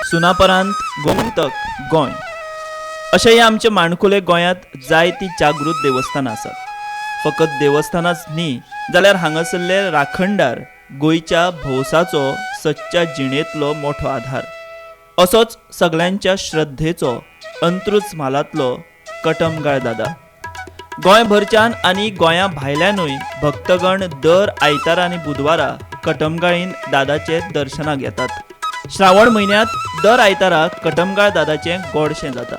सुनापरांत गोमंतक गोंय अशें हे आमचे माणकुले गोंयांत जायतीं जागृत देवस्थानां आसात। फकत देवस्थानांच न्ही जाल्यार हांगासरले राखणदार गोंयच्या भौसाचो सच्च्या जिणेंतलो मोठो आधार। असोच सगळ्यांच्या श्रद्धेचो अंत्रूज म्हालांतलो कटमगाळदादा। गोंयभरच्यान आनी गोंया भायल्यानूय भक्तगण दर आयतार आनी बुधवारा कटमगाळीन दादाचे दर्शनाक येतात। श्रावण म्हयन्यांत दर आयताराक कटमगाळदादाचें गोडशें जाता।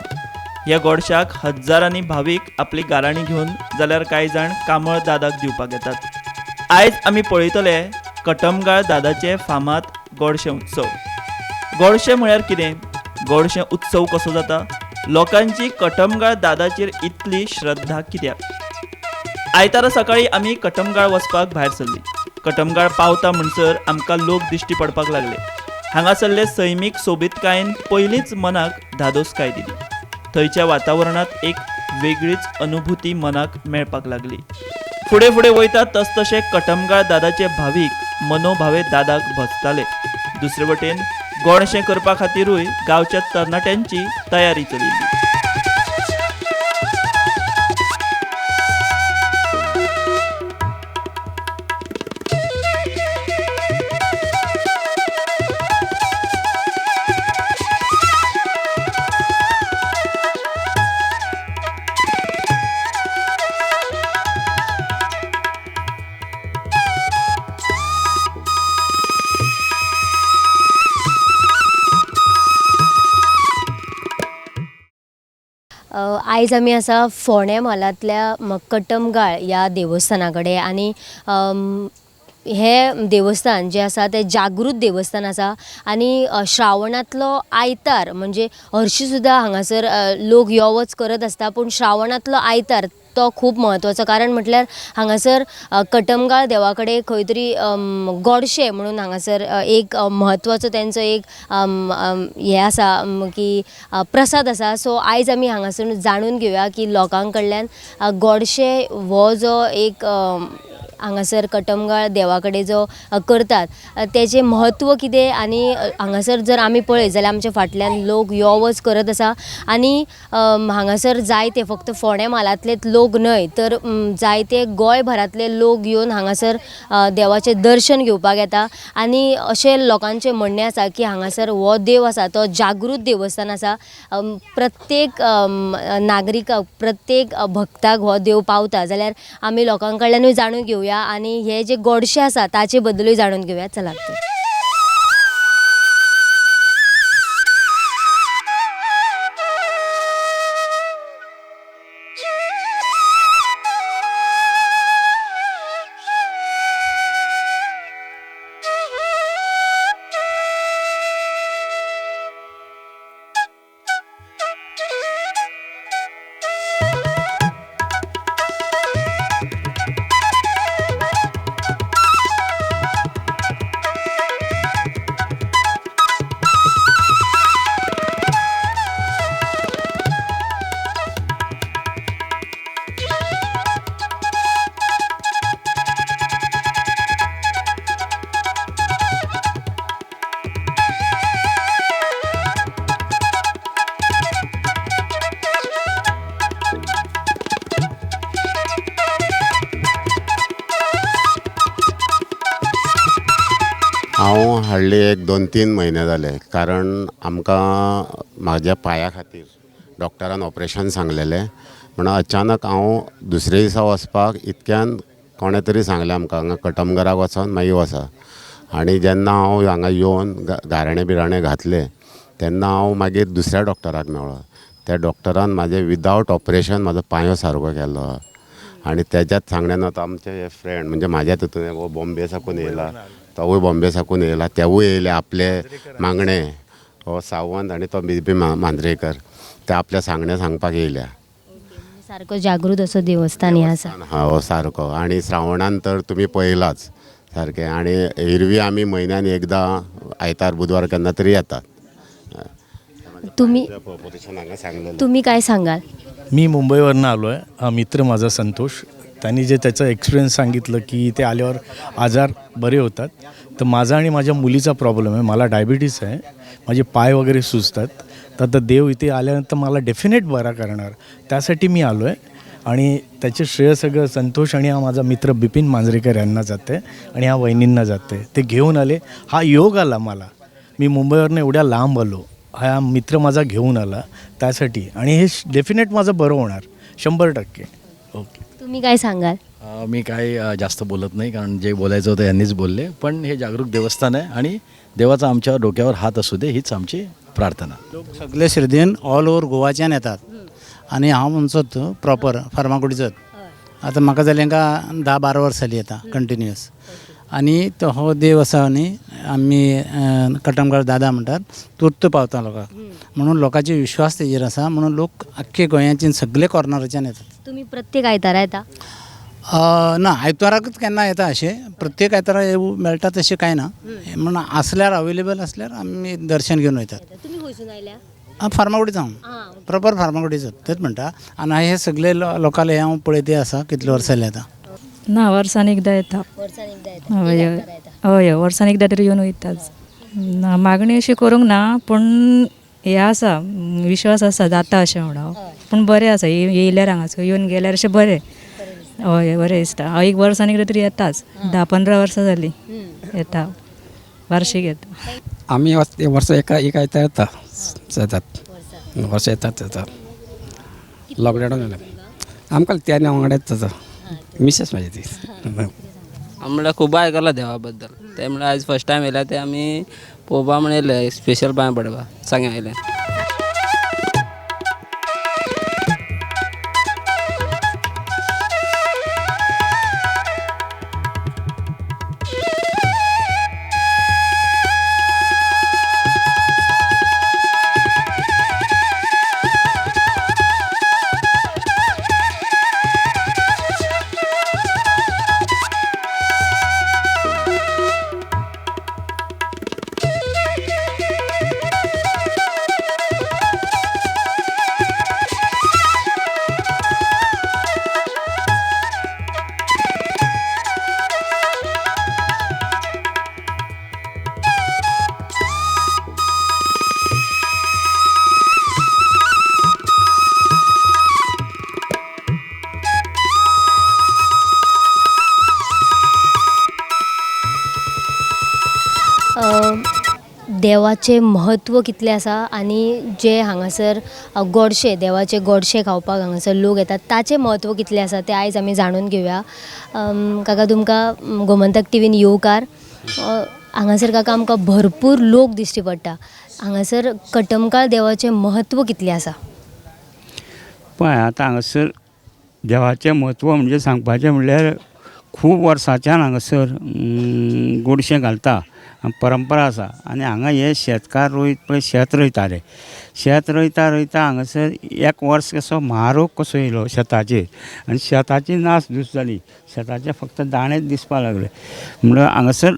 ह्या गोडशाक हजारांनी भावीक आपली गाराणी घेवन जाल्यार कांय जाण कांबळ दादाक दिवपाक येतात। आयज आमी पळयतले कटमगाळदादाचे फामाद गोडशें उत्सव। गोडशें म्हळ्यार कितें? गोडशें उत्सव कसो जाता? लोकांची कटमगाळदादाचेर इतली श्रद्धा कित्याक? आयतारा सकाळीं आमी कटमगाळ वचपाक भायर सरलीं। कटमगाळ पावता म्हणसर आमकां लोक दिश्टी पडपाक लागले। हांगासरले सैमीक सोबीतकायेन पयलींच मनाक धादोसकाय दिली। थंयच्या वातावरणांत एक वेगळीच अनुभूती मनाक मेळपाक लागली। फुडें फुडें वयता तसतशे कटमगाळदादाचे भावीक मनोभावे दादाक भजताले। दुसरे वटेन गोडशें करपा खातीरूय गांवच्या तरणाट्यांची तयारी चलिल्ली। आयज आमी आसा फोंडे म्हालांतल्या कटमगाळ ह्या देवस्थाना कडेन आनी हे देवस्थान जे आसा ते जागृत देवस्थान आसा आनी श्रावणांतलो आयतार म्हणजे हरशीं सुद्दां हांगासर लोक यो वच करत आसता, पूण श्रावणांतलो आयतार तो खूब म्हत्वाचो। कारण म्हटल्यार हांगासर कटमगाळ देवा कडेन खंय तरी गोडशें म्हणून हांगासर एक म्हत्वाचो तेंचो एक हे आसा की प्रसाद आसा। सो आयज आमी हांगासर जाणून घेवया की लोकां कडल्यान गोडशें हो जो एक हांगासर कटमगाळ देवा कडेन जो करतात तेजें म्हत्व कितें आनी हांगासर जर आमी पळयत जाल्यार आमच्या फाटल्यान लोक यो वच करत आसा आनी हांगासर जायते फक्त फोंडे म्हालांतलेच लोक न्हय तर जायते गोंयभरांतले लोक येवन हांगासर देवाचें दर्शन घेवपाक येता। आनी अशें लोकांचें म्हणणें आसा की हांगासर हो देव आसा तो जागृत देवस्थान आसा। प्रत्येक नागरिकाक प्रत्येक भक्ताक हो देव पावता। जाल्यार आमी लोकां कडल्यानूय जाणून घेवया आनी हे जे गोडशें आसा ताचे बद्दलूय जाणून घेवया। चलात हांव हाडली एक 2-3 म्हयने जाले, कारण आमकां म्हाज्या पांया खातीर डॉक्टरान ऑपरेशन सांगलेलें। म्हणून अचानक हांव दुसरे दिसा वचपाक इतक्यान कोणे तरी सांगलें आमकां हांगा कटमगाळाक वचोन मागीर वचा। आनी जेन्ना हांव हांगा येवन गाराणे बिराणे घातले तेन्ना हांव मागीर दुसऱ्या डॉक्टराक मेळ्ळो। त्या डॉक्टरान म्हाजें विदावट ऑपरेशन म्हाजो पांयो सारको केलो। आनी तेज्याच सांगण्यान आतां आमचे फ्रेंड म्हणजे म्हाज्या तितून वो बॉम्बे साकून येयला, तोवूय बॉम्बे साकून येयला, तेवूय येयले आपले मागणे हो सावंत आनी तो बी मांद्रेकर ते आपल्या सांगणे सांगपाक येयल्या। सारको जागृत असो देवस्थान हे आसा। हो सारको। आनी श्रावणान तर तुमी पळयलाच सारकें। आनी एरवी आमी म्हयन्यान एकदां आयतार बुधवार केन्ना तरी येतात। तुम्ही काय सांगाल? मी मुंबईवरून आलो आहे। हा मित्र माझा संतोष, त्यांनी जे त्याचा एक्सपिरियन्स सांगितलं की ते आल्यावर आजार बरे होतात। तर माझा आणि माझ्या मुलीचा प्रॉब्लेम आहे, मला डायबिटीस आहे। माझे पाय वगैरे सुजतात, तर आता देव इथे आल्यानंतर मला डेफिनेट बरा करणार, त्यासाठी मी आलो आहे. आणि त्याचे श्रेय सगळं संतोष आणि हा माझा मित्र बिपिन मांजरेकर यांना जाते आणि ह्या वहिनींना जाते. ते घेऊन आले, हा योग आला मला. मी मुंबईवरनं एवढ्या लांब आलो, हा मित्र माझा घेऊन आला त्यासाठी, आणि हे डेफिनेट माझं बरं होणार 100%. ओके. तुम्ही काय सांगाल? मी काय जास्त बोलत नाही, कारण जे बोलायचं होतं यांनीच बोलले. पण हे जागरूक देवस्थान आहे आणि देवाचा आमच्या डोक्यावर हात असू दे हीच आमची प्रार्थना. लोक सगळे शिर्दीन ऑल ओव्हर गोवाच्यान येतात आणि हांव म्हणसोत प्रॉपर फार्मागुडीचोच. आतां म्हाका जालें का 10-12 वर्सां जालीं येता कंटिन्युअस. आनी तो हो देव आसा न्ही, आमी कटमगड दादा म्हणटात, तुर्त पावता लोकांक. म्हणून लोकांचे विश्वास तेजेर आसा, म्हणून लोक आख्खे गोंयाच्यान सगळे कॉर्नराच्यान येतात. तुम्ही प्रत्येक आयतारा येता? ना, आयतवाराकच केन्ना येता अशें, प्रत्येक आयतारा मेळटा तशें कांय ना. म्हणून आसल्यार अवेलेबल आसल्यार आमी दर्शन घेवन वयतात. तुम्ही खंयसून आयल्या? फार्मागुडीच हांव, प्रॉपर फार्मागुडीचो तेच म्हणटा. आनी हे सगळे लोकल हे हांव पळयते आसा कितले वर्सां जालीं आतां. ना, वर्सान एकदां येता. वर्सान एकदा येता? हय हय, वर्सान एकदां तरी येवन वयताच. ना, मागणी अशी करूंक ना, पूण हे आसा, विश्वास आसा जाता अशें म्हणून. पूण बरें आसा, येयल्यार हांगासर येवन गेल्यार अशें बरें. हय, बरें दिसता. एक वर्सान एकदां तरी येताच. 10-15 वर्सां जालीं येता, वार्षिक येता. आमी वर्सा एक आयतार जातात, वर्सा येतात. लॉकडाऊन जालें आमकां त्या वांगडाच जाता. मिसेस म्हाजी ती. आमकां खूब आयकलां देवा बद्दल, ते म्हणल्यार आयज फर्स्ट टायम येयला ते आमी पळोवपा म्हण येयले, स्पेशल पांय पडपा सांगे आयले. देवाचे महत्व कितले आसा आणि जे हांगासर गोडशे, देवाचे गोडशे खावपाक हांगासर लोक येतात, ताचे महत्व कितले आसा ते आयज आमी जाणून घेवया. काका तुमकां गोमंतक टीव्हीन येवकार. हांगासर काका आमकां भरपूर लोक दिश्टी पडटा. हांगासर कटमगाळ देवाचे महत्व कितले आसा? पळय, आतां हांगासर देवाचें म्हत्व म्हणजे सांगपाचें म्हणल्यार खूब वर्सांच्यान हांगासर गोडशें घालता, परंपरा आसा. आनी हांगा हे शेतकार पळय शेत रोयताले, शेत रोयता हांगासर एक वर्स कसो म्हारोग कसो येयलो शेताचेर, आनी शेताची नास धूस जाली, शेताचे फक्त दाणेच दिसपाक लागले. म्हणल्यार हांगासर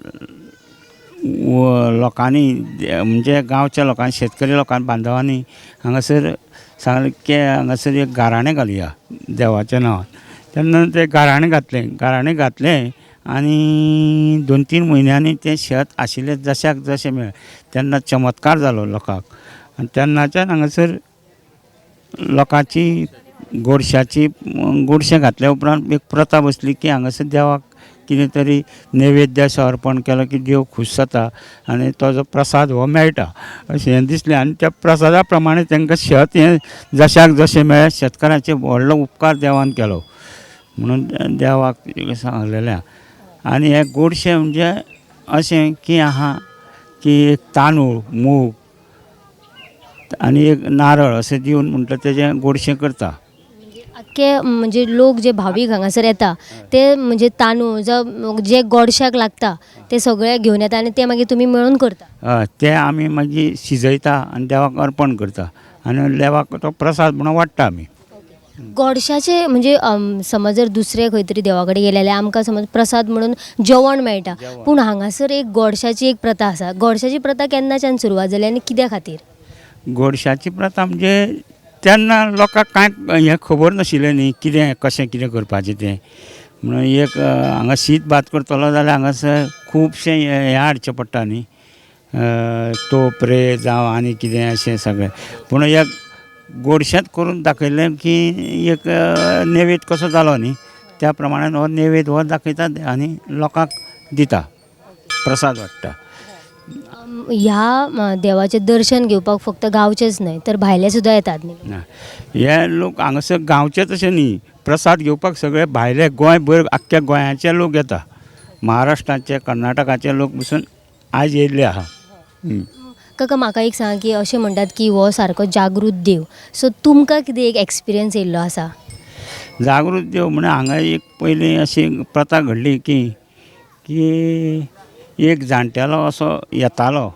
लोकांनी म्हणजे गांवच्या लोकांनी, शेतकरी लोकांनी, बांदवांनी हांगासर सांगलें की हांगासर एक गाराणें घालुया देवाच्या नांवान. तेन्ना ते गाराणें घातलें आनी 2-3 म्हयन्यांनी तें शेत आशिल्लें जशाक जशें मेळ्ळें. तेन्ना चमत्कार जालो लोकांक, आनी तेन्नाच्यान हांगासर लोकांची गोडशें घातल्या उपरांत एक प्रथा बसली की हांगासर देवाक कितें तरी नैवेद्य असो अर्पण केलो की देव खूश जाता आनी तो जो प्रसाद हो मेळटा अशें हें दिसलें. आनी त्या प्रसादा प्रमाणे तांकां शेत हें जशाक जशें मेळ्ळें, शेतकाराचेर व्हडलो उपकार देवान केलो म्हणून देवाक सांगलेलें. आनी हे गोडशें म्हणजे अशें की आहा की एक तांदूळ, मूग आनी एक नारळ अशें दिवन म्हणटा तेजें गोडशें करता. अख्खे म्हणजे लोक जे भावीक हांगासर येता ते म्हणजे तांदूळ जे गोडशाक लागता ते सगळे घेवन येता आनी ते मागीर तुमी मेळून करता? हय, ते आमी मागीर शिजयता आनी देवाक अर्पण करता आनी देवाक तो प्रसाद म्हणून वाडटा आमी. गोडशाचे म्हणजे समज जर दुसरे खंय तरी देवा कडेन गेले जाल्यार आमकां समज प्रसाद म्हणून जेवण मेळटा, पूण हांगासर एक गोडशाची एक प्रथा आसा. गोडशाची प्रथा केन्नाच्यान सुरवात जाली आनी कित्या खातीर? गोडशाची प्रथा म्हणजे तेन्ना लोकांक कांय हें खबर नाशिल्लें न्ही, कितें कशें कितें करपाचें तें. म्हणून एक हांगा शीत भात करतलो जाल्यार हांगासर खुबशें हें हाडचें पडटा न्ही, तोप रे जावं आनी कितें अशें सगळें. पूण एक गोडशेंच करून दाखयलें की एक नेवेद कसो जालो न्ही त्या प्रमाणें हो नेवेद हो दाखयतात आनी लोकांक दिता, प्रसाद वाडटा. ह्या देवाचें दर्शन घेवपाक फक्त गांवचेच न्हय तर भायले सुद्दां येतात न्ही. ना हे लोक हांगासर गांवचेच अशें न्ही, प्रसाद घेवपाक सगळे भायले गोंयभर आख्ख्या गोंयाचे लोक येता. महाराष्ट्राचे कर्नाटकाचे लोक पसून आयज येयल्ले आहा. काका म्हाका एक सांग की अशें म्हणटात की हो सारको जागृत देव, सो तुमकां कितें एक एक्सपिरियन्स येयल्लो आसा? जागृत देव म्हण हांगा एक पयलीं अशी प्रथा घडली की एक जाणटेलो असो येतालो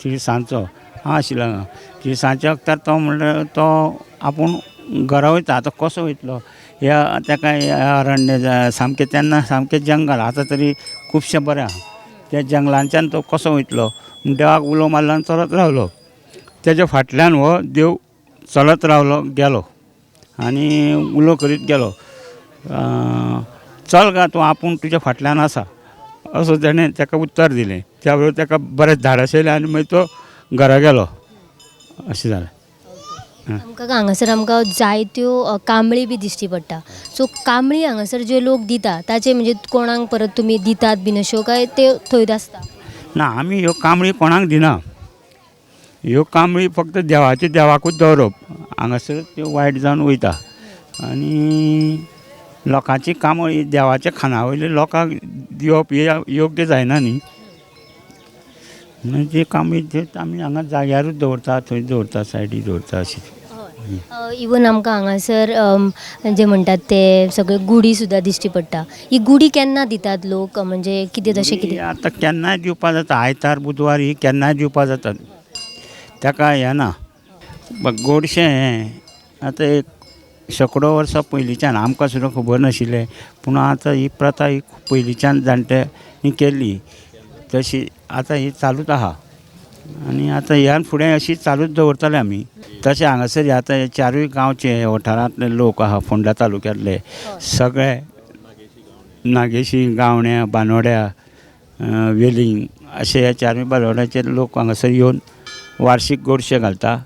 तिळसांजचो. हांव आशिल्लो हांगा तिळसांजच्या वक्तार तो म्हणल्यार तो आपूण घरा वयता. आतां कसो वयतलो ह्या ताका अरण्य सामकें तेन्ना सामकें जंगल, आतां तरी खुबशें बरें आहा. त्या जंगलांच्यान तो कसो वयतलो देवाक उलो मारलो आनी चलत रावलो. तेज्या फाटल्यान हो देव चलत रावलो गेलो आनी उलो करीत गेलो, चल गा तूं आपूण तुज्या फाटल्यान आसा असो ताणें ताका उत्तर दिलें. त्या बरोबर ताका बरें धाडस येयलें आनी मागीर तो घरा गेलो. अशें जालें. आमकां हांगासर आमकां जायत्यो कांबळी बी दिश्टी पडटा. सो कांबळी हांगासर जे लोक दिता ताचे म्हणजे कोणाक परत तुमी दितात बीन अश्यो काय ते थंयच आसता? ना आमी ह्यो कांबळी कोणाक दिना. ह्यो कांबळी फक्त देवाकूच दवरप. हांगासर त्यो वायट जावन वयता आनी लोकांची कांबळी देवाच्या खाना वयली लोकांक दिवप हे योग्य जायना न्ही. म्हणून ती कांबळी आमी हांगा जाग्यारूच दवरता, थंय दवरता, सायडीक दवरता अशी. इवन आमकां हांगासर जे म्हणटात ते सगळे गुडी सुद्दां दिश्टी पडटा. ही गुडी केन्ना दितात लोक, म्हणजे कितें तशें कितें? आतां केन्नाय दिवपा जाता, आयतार बुधवार ही केन्नाय दिवपा जाता, ताका हें ना. गोडशें हें आतां एक शेकडो वर्सां पयलींच्यान आमकां सुद्दां खबर नाशिल्लें, पूण आतां ही प्रथा ही पयलींच्यान जाणट्यांनी केल्ली तशी आतां ही चालूच आहा आनी आतां ह्यान फुडें अशी चालूच दवरतले आमी. तशें हांगासर आतां हे चारूय गांवचे वाठारांतले लोक आहा फोंडा तालुक्यांतले सगळे नागेशी, गावण्या, बानोड्या, वेलिंग अशे ह्या चारूय बानोड्याचे लोक हांगासर येवन वार्षिक गोडशे घालता.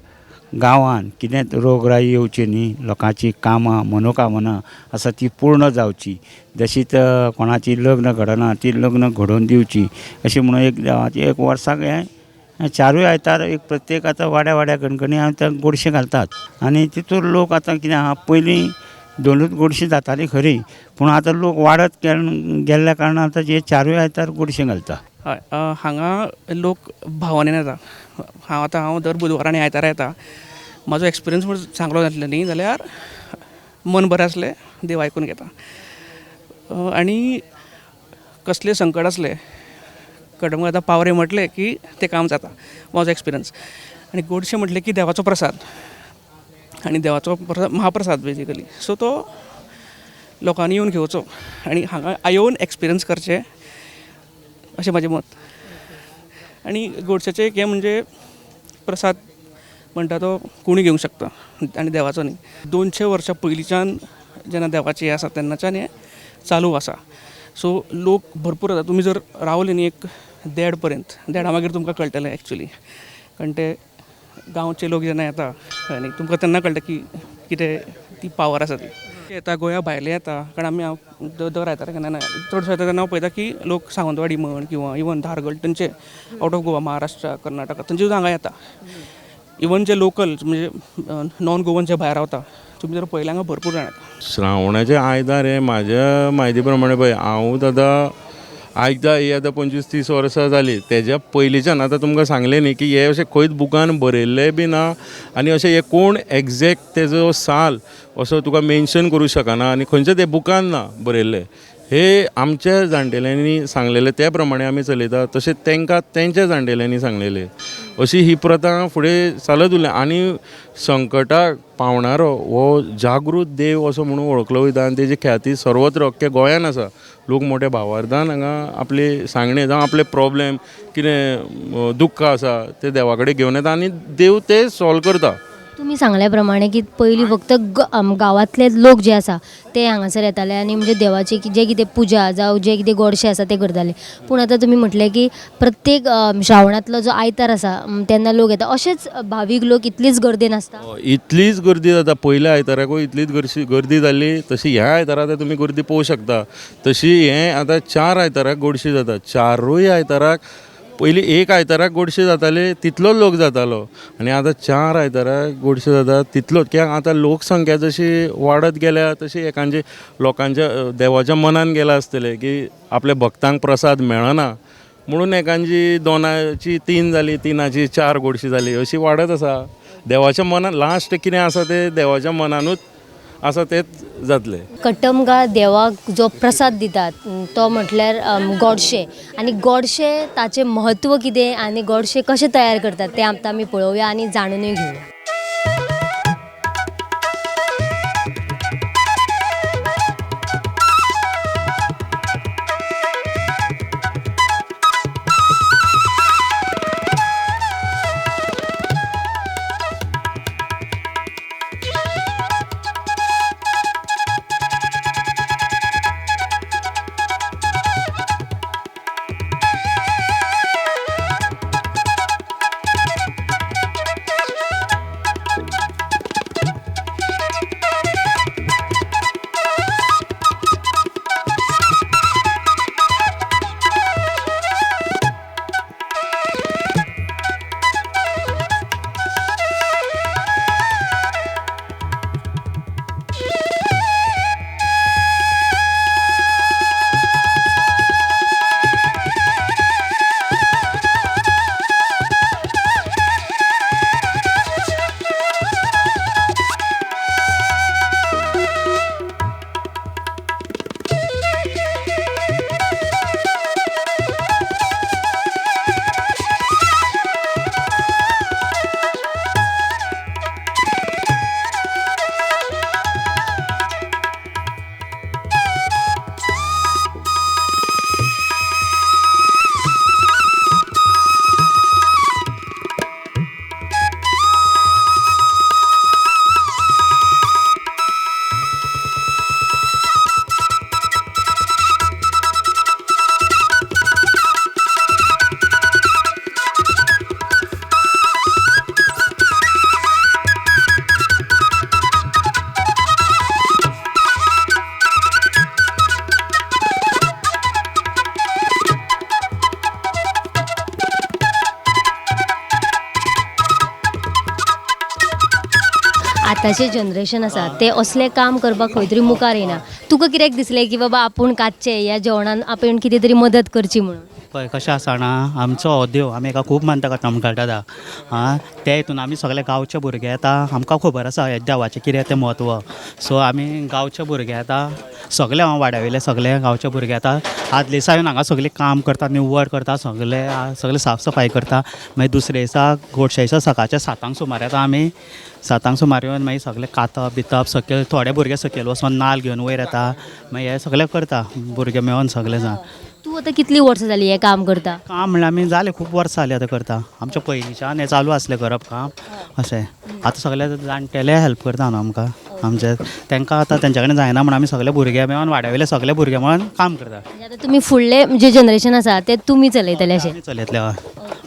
गांवान कितें रोगराई येवची न्ही, लोकांची कामां मनोकामना आसा ती पूर्ण जावची, जशी कोणाची लग्न घडना ती लग्न घडोवन दिवची अशी म्हणून एक देवाची एक वर्साक हें चारूय आयतार एक प्रत्येक आतां वाड्या गणगणी आतां गोडशे घालतात. आनी तितूर लोक आतां कितें आहा, पयलीं 2च गोडशी जाताली खरी, पूण आतां लोक वाडत गेल्ल्या कारणान आतां हे चारूय आयतार गोडशे घालता. हय, हांगा लोक भावनेन येता. हांव दर बुधवार आनी आयतारा येता. म्हाजो एक्सपिरियन्स म्हूण सांगलो जातलें न्ही जाल्यार मन बरें आसलें, देव आयकून घेता. आनी कसलें संकट आसलें कटमग आतां पावरे म्हटलें की तें काम जाता, म्हाजो एक्सपिरियन्स. आनी गोडशें म्हटलें की देवाचो प्रसाद आनी देवाचो महाप्रसाद बेजिकली. सो तो लोकांनी येवन घेवचो आनी हांगा येवन एक्सपिरियन्स करचें अशें म्हाजें मत. आनी गोडशाचें एक हें म्हणजे प्रसाद म्हणटा तो कोणूय घेवंक शकता आनी देवाचो न्ही. 200 वर्सां पयलींच्यान जेन्ना देवाचें हें आसा तेन्नाच्यान हें चालू आसा. सो लोक भरपूर येता. तुमी जर रावले न्ही एक देड पर्यंत, देडा मागीर तुमकां कळटलें एक्चुली, कारण ते गांवचे लोक जेन्ना येता आनी तुमकां तेन्ना कळटा की कितें ती पावर आसा ती. येता गोंया भायले येता, कारण आमी दर आयतारा केन्ना चडसो येता तेन्ना हांव पळयता की लोक सावंतवाडी म्हण किंवा इवन धारगळ थंयचे आउट ऑफ गोवा, महाराष्ट्रा, कर्नाटका थंयचे सुद्दां हांगा येता. इवन जे लोकल म्हणजे नॉन गोवन जे भायर रावता तुमी जर पळयलें हांगा भरपूर जाण येता. श्रावणाचे आयतार हे म्हाज्या म्हायती प्रमाणे पळय हांव आतां आयकता ही आतां 25-30 वर्सां जालीं. तेज्या पयलींच्यान आतां तुमकां सांगलें न्ही की हे अशें खंयच बुकान बरयल्लें बी ना आनी अशें हे कोण एग्जॅक्ट तेजो साल असो तुका मेन्शन करूं शकना आनी खंयच्या ते बुकान ना बरयल्लें. हे आमच्या जाणटेल्यांनी सांगलेले त्या प्रमाणे आमी चलयता, तशें तांकां तेंच्या जाणटेल्यांनी सांगलेलें. अशी ही प्रथा फुडें चालत उरल्या आनी संकटाक पावणारो हो जागृत देव असो म्हणून वळखलो वयता आनी तेजी ख्याती सर्वत्र अख्ख्या गोंयान आसा. लोक मोठ्या भावार्दान हांगा आपले सांगणे जावं आपले प्रॉब्लेम कितें दुख्ख आसा ते देवा कडेन घेवन येता आनी देव ते सॉल्व करता. तुम्ही सांगल्या प्रमाणे की पयलीं फक्त गांवांतले लोक जे आसा ते हांगासर येताले आनी म्हणजे देवाची जे कितें पुजा जावं जे कितें गोडशें आसा ते करताले, पूण आतां तुमी म्हटलें की प्रत्येक श्रावणांतलो जो आयतार आसा तेन्ना लोक येता, अशेंच भावीक लोक इतलीच गर्देन आसता? इतलीच गर्दी जाता. पयल्या आयताराकूय इतलीच गर्दी जाल्ली, तशी ह्या आयताराक तुमी गर्दी पळोवंक शकता. तशी हें आतां 4 आयताराक गोडशी जाता. 4य आयताराक पयलीं एक आयताराक गोडशे जाताले तितलोच लोक जातालो आनी आतां 4 आयताराक गोडशे जाता तितलोच. कित्याक आतां लोकसंख्या जशी वाडत गेल्या तशी एकांचे लोकांच्या देवाच्या मनान गेला आसतलें की आपल्या भक्तांक प्रसाद मेळना म्हणून एकांची 2ची 3 जाली, 3ची 4 गोडशी जाली, अशी वाडत आसा. देवाच्या मनान लास्ट कितें आसा ते देवाच्या मनानूच आसा तेच जातलें. कटमगाळ देवाक जो प्रसाद दितात तो म्हटल्यार गोडशे, आनी गोडशे ताचें म्हत्व कितें आनी गोडशे कशे तयार करतात ते आतां आमी पळोवया आनी जाणूनय घेवया. आतांचे जनरेशन आसा ते असले काम करपाक खंय तरी मुखार येना. तुका कित्याक दिसलें की बाबा आपूण कादचें ह्या जेवणान आपूण कितें तरी मदत करची म्हणून? पळय कशें आसा जाणा, आमचो हो देव आमी हेका खूब मानता कटमगाळदादा. ते हितून आमी सगळे गांवचे भुरगे येता, आमकां खबर आसा हे देवाचें कितें तें म्हत्व. सो आमी गांवचे भुरगे येता, सगळे हांव वाड्यावयले सगळे गांवचे भुरगे येता. आदले दिसा येवन हांगा सगळीं काम करता, निवड करता, सगळे साफ सफाई करता. मागीर दुसरे दिसा गोडशे दिसा सकाळच्या 7 सुमार येता आमी. 7 सुमार येवन मागीर सगळे कातप बितप, सकयल थोडे भुरगे सकयल वचून नाल्ल घेवन वयर येता. मागीर हे सगळे करता भुरगे मेळोन सगळे जाण. तूं आतां कितलीं वर्सां जालीं हें काम करता? काम म्हणल्यार आमी जाले खूब वर्सां जालीं आतां करता. आमच्या पयलींच्यान हें चालू आसलें करप काम अशें. आतां सगळे जाणटेले हेल्प करता न्हू आमकां. आमचे तांकां आतां तेंच्या कडेन जायना म्हणून आमी सगळे भुरगे मेळोन वाड्यावयले सगळे भुरगे मेळोन काम करता. आतां तुमी फुडले जे जनरेशन आसा ते तुमी चलयतले अशें? आमी चलयतले हय.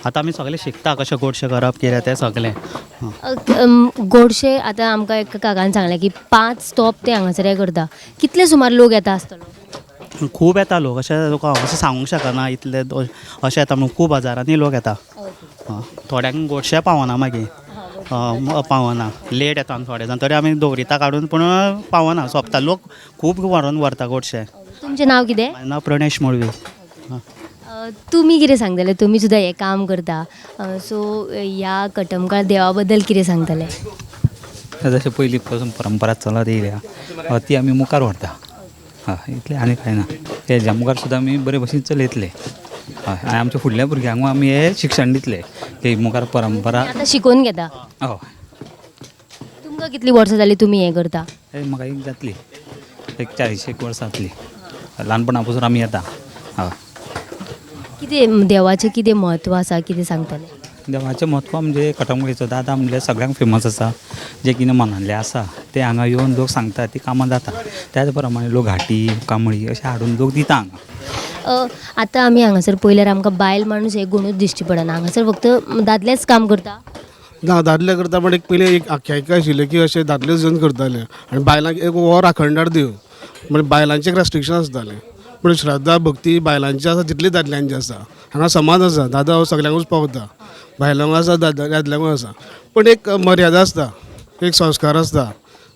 आतां आमी सगळे शिकता कशें गोडशें करप कितें तें सगळें. गोडशे आतां आमकां एक काकान सांगलें की 5 स्टॉप ते हांगासर हें करता. कितले सुमार लोक येता आसतलो? खूब येता लोक, अशें तुका अशें सांगूंक शकना इतले अशें येता म्हणून खूब हजारांनी लोक येता. थोड्यांक गोडशें पावना मागीर पावना, लेट येता थोडे जाण, तरी आमी दवरिता काडून पूण पावना, सोंपता. लोक खूब व्हरून व्हरता गोडशें. तुमचें नांव कितें? म्हाजें नांव प्रणेश मळवी. तुमी कितें सांगतले? तुमी सुद्दां हें काम करता, सो ह्या कटमगाळ देवा बद्दल कितें सांगतले? जशें पयलीं पासून परंपरा चलत येयल्या ती आमी मुखार व्हरता. हय इतलें आनी कांय ना. तेज्या मुखार सुद्दां आमी बरे भशेन चलयतले. हय आनी आमच्या फुडल्या भुरग्यांक आमी हें शिक्षण दितले की मुखार परंपरा आतां शिकोवन घेता. हय. तुमकां कितलीं वर्सां जालीं तुमी हें करता? म्हाका एक जातली एक 40 वर्सां जातली. ल्हानपणा पसून आमी येता. हय. कितें देवाचें कितें म्हत्व आसा, कितें सांगतले? देवाचें म्हत्व म्हणजे कटमगळीचो दादा म्हणजे सगळ्यांक फेमस आसा जे कितें मनातलें आसा ते हांगा येवन लोक सांगता ती कामां जाता त्याच प्रमाणे लोक घाटी कांबळी अशें हाडून लोक दिता हांगा. आतां आमी हांगासर पळयल्यार आमकां बायल माणूस हे कोणूच दिश्टी पडना, हांगासर फक्त दादलेच काम करता. ना दादले करता पण एक पयलीं एक आख्यायिका आशिल्ली की अशे दादलेच येवन करताले आनी बायलांक एक हो राखणदार देव म्हणजे बायलांचे एक रेस्ट्रिक्शन आसतालें. पूण श्रद्धा भक्ती बायलांची आसा तितली दादल्यांची आसा. हांगा समान आसा, दादा हो सगल्यांकूच पावता, बायलांक आसा दादल्यांकूय आसा. पण एक मर्यादा आसता, एक संस्कार आसता,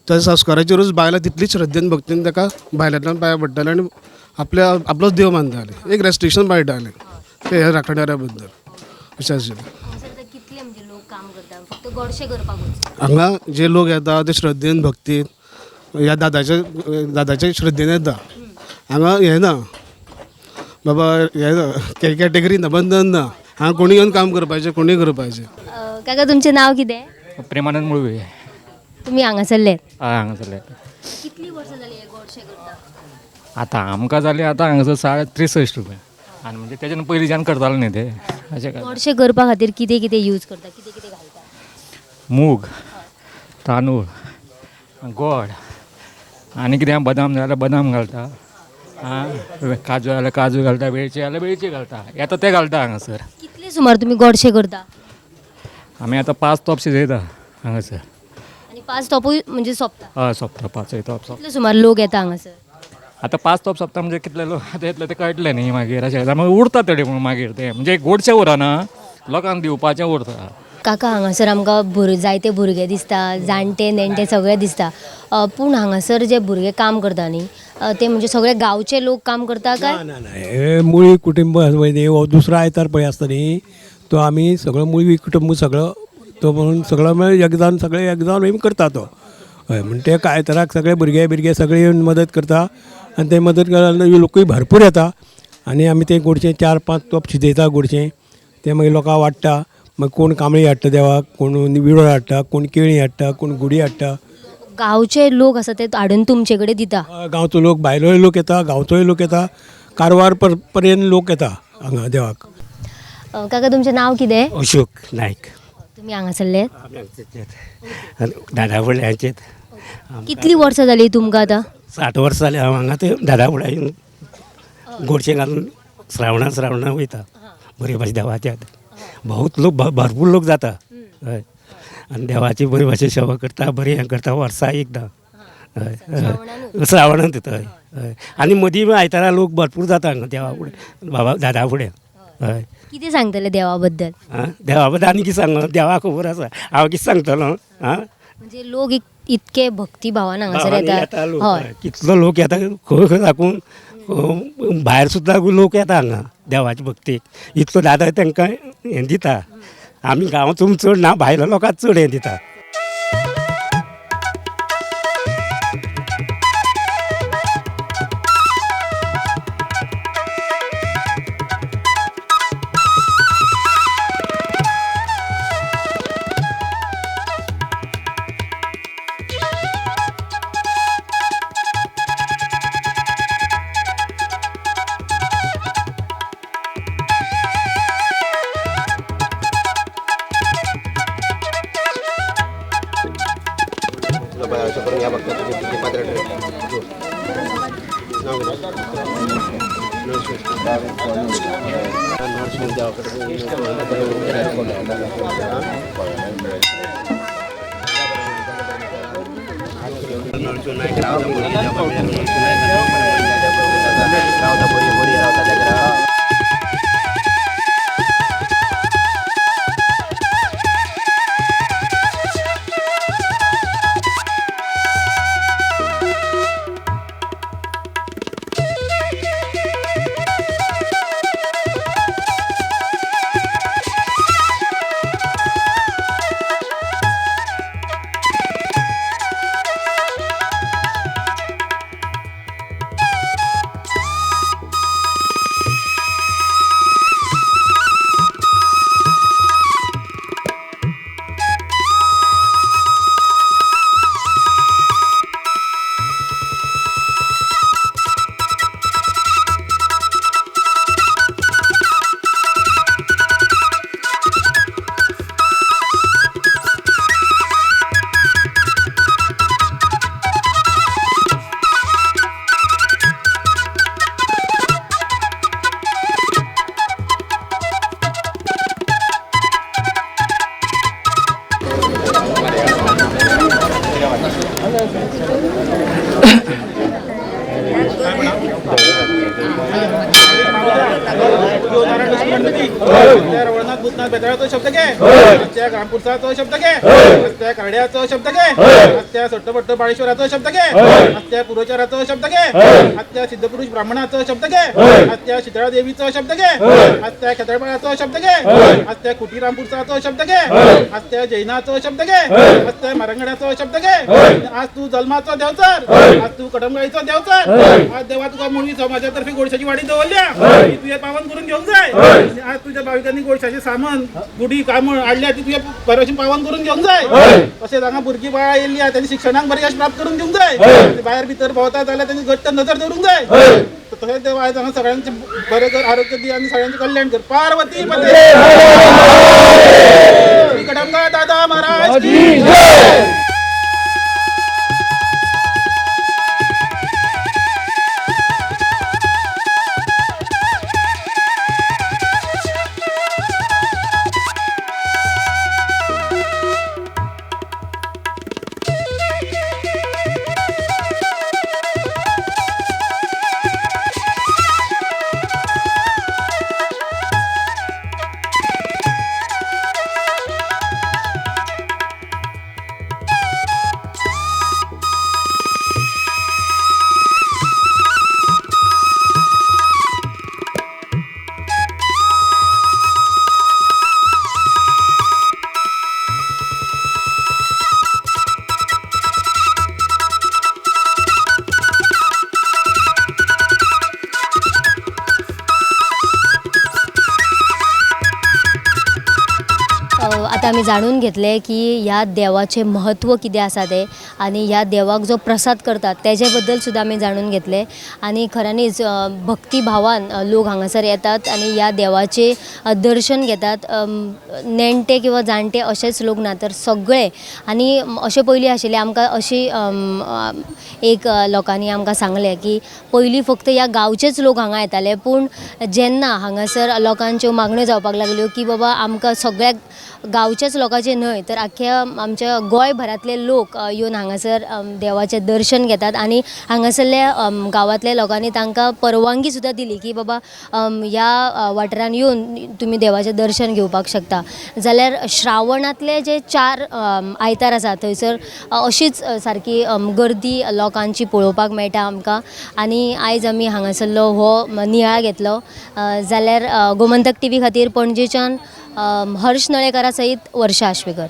त्या संस्काराचेरूच बायलां तितलीच श्रद्धेन भक्तीन ताका बायलांतल्यान पांयां पडटाले आनी आपलोच देव मानताले. एक रेस्ट्रिक्शन पाळटाले ते ह्या राखणदारा बद्दल अशें आशिल्लें. कितले म्हणजे लोक काम करता फक्त गोडशे करपाकूच? हांगा जे लोक येता ते श्रद्धेन भक्तीन ह्या दादाच्या श्रद्धेन येता. हांगा हें ना बाबा हें ना कॅटेगरी ना, बंधन ना, हांगा कोणी येवन काम करपाचें, कोणी करपाचें. काका तुमचें नाव कितें? प्रेमानंद मुळवे. तुमी हांगासरले? हय हांगासरले. कितली वर्सां जाली हे गोडशे करता? आतां आमकां जाली आतां हांगासर 63 रुपया आनी म्हणजे तेच्यान पयलींच्यान करताले न्ही ते अशें काय. गोडशे करपा खातीर कितें कितें यूज करता, कितें कितें घालता? मूग, तांदूळ, गोड आनी कितें बदाम जाय जाल्यार बदाम घालता, काजू जाल्यार काजू घालता, वेलची जाल्यार वेलची घालता, येता ते घालता हांगासर. कितले सुमार तुमी गोडशे करता? आमी आतां 5 तोप शिजयता हांगासर. आनी 5 तोपूय म्हणजे सोंपता? हय सोंपता 5 तोप सोंपता. कितले सुमार लोक येता हांगासर? आतां 5 तोप सोंपता म्हणजे कितले लोक आतां येतले ते कळटले न्ही मागीर अशें मागीर उरता तरी पूण मागीर ते म्हणजे गोडशें उरना, लोकांक दिवपाचें उरता. काका हांगासर आमकां जायते भुरगे दिसता, जाणटे नेणटे सगळे दिसता, पूण हांगासर जे भुरगे काम करता न्ही ते म्हणजे सगळे गांवचे लोक काम करता काय? हे मुळी कुटुंब हो दुसरा आयतार पळय आसता न्ही तो आमी सगळो मुळी कुटुंब सगळो तो म्हणून सगळो एकदान सगळे एकदान करता तो. हय म्हणून ते आयताराक सगळे भुरगे सगळे येवन मदत करता आनी ते मदत केल्यार लोकूय भरपूर येता आनी आमी ते गोडशें 4-5 तोप शिजयता गोडशें ते मागीर लोकांक वाडटा. मागीर कोण कांबळी हाडटा देवाक, कोण विडो हाडटा, कोण केळीं हाडटा, कोण गुडी हाडटा. गांवचे लोक आसा ते हाडून तुमचे कडेन दिता? गांवचो लोक, भायलोय लोक येता, गांवचोय लोक येता, कारवार पर्यंत लोक येता हांगा देवाक. काका तुमचें नाव कितें? अशोक नायक. तुमी हांगासरले? दादा फुड्याचेत. कितली वर्सां जाली तुमकां आतां? 60 वर्सां जाली हांव हांगा ते दादा फुड्या येवन गोडशें घालून श्रावणां वयता बरे भाशेन देवाच्या. बहुत लोक भरपूर लोक जाता. हय आनी देवाची बरी भाशेन सेवा करता, बरी हें करता वर्सा एकदां. हय श्रावणांत येता. हय हय आनी मदीं आयतारा लोक भरपूर जाता हांगा देवा फुडें बाबा दादा फुडें. हय कितें सांगतले देवा बद्दल? देवा बद्दल आनी कितें सांगू, देवा खबर आसा, हांव कितें सांगतलो. म्हणजे लोक इतके भक्ती भावान हांगासर येता. हय कितलो लोक येता खंय साकून भायर सुद्दां लोक येता हांगा देवाचे भक्तीक. इतलो दादा तांकां हें दिता. आमी गांवांतून चड ना, भायल्या लोकांक चड हें दिता. गणपती त्या रवळनाथ भूतनाथ बेताळाचो शब्द घे त्या ग्रामपुरसाचो शब्द घे त्या करड्याचो शब्द घे त्या सट्टपट्ट बाळेश्वराचो शब्द घे त्या पुरोचाराचो शब्द घे त्या सिद्धपुरुष ब्राह्मणाचो शब्द घे त्या शीतळा देवीचो शब्द घे त्या खेतळबाळाचो शब्द घे त्या कुटीरामपुरसाचो शब्द घे त्या जैनाचो शब्द घे त्या मरंगड्याचो शब्द घे आज तू जन्माचो देवचार आज तू कटमगाळीचो देवचार आज देवा तुका मुळी समाजातर्फे गोडशाची वाडी दवरल्या तुझे पावन करून घेऊन जाय आज तुझ्या भाविकांनी गोडशाचे सामान गुढी कामळ आडल्या ती तुझ्या बऱ्याची पावन करून घेऊन जाय तशेंच हांगा भुरगीं बाळा येयल्ली त्यांनी शिक्षणाक बरें यश प्राप्त करून घेऊन जाय भायर भितर भोंवता जाल्यार त्यांनी घट्ट नजर दवरूंक जाय तशेंच देव आयज हांगा सगळ्यांचे बरें कर आरोग्य दी आनी सगळ्यांचे कल्याण कर पार्वती पते श्री कटमगळ दादा महाराज की जय आता आमी जाणून घेतले की ह्या देवाचे महत्व कितें आसा तें आनी ह्या देवाक जो प्रसाद करतात तेजे बद्दल सुद्दां आमी जाणून घेतले आनी खऱ्यांनीच भक्ती भावान लोक हांगासर येतात आनी ह्या देवाचे दर्शन घेतात नेणटे किंवा जाणटे अशेच लोक ना तर सगळे आनी अशें पयलीं आशिल्लें आमकां अशी एक लोकांनी आमकां सांगलें की पयलीं फक्त ह्या गांवचेच लोक हांगा येताले पूण जेन्ना हांगासर लोकांच्यो मागण्यो जावपाक लागल्यो की बाबा आमकां सगळ्या गांवच्याच लोकांचे न्हय तर आख्या आमच्या गोंयभरांतले लोक येवन हांगासर देवाचें दर्शन घेतात आनी हांगासरल्या गांवांतल्या लोकांनी तांकां परवानगी सुद्दां दिली की बाबा ह्या वाठारान येवन तुमी देवाचें दर्शन घेवपाक शकता जाल्यार श्रावणांतले जे 4 आयतार आसा थंयसर अशीच सारकी गर्दी लोकांची पळोवपाक मेळटा आमकां आनी आयज आमी हांगासरलो हो नियाळ घेतलो जाल्यार गोमंतक TV खातीर पणजेच्यान हर्ष नळेकारा सयत वर्षा आश्वेकर.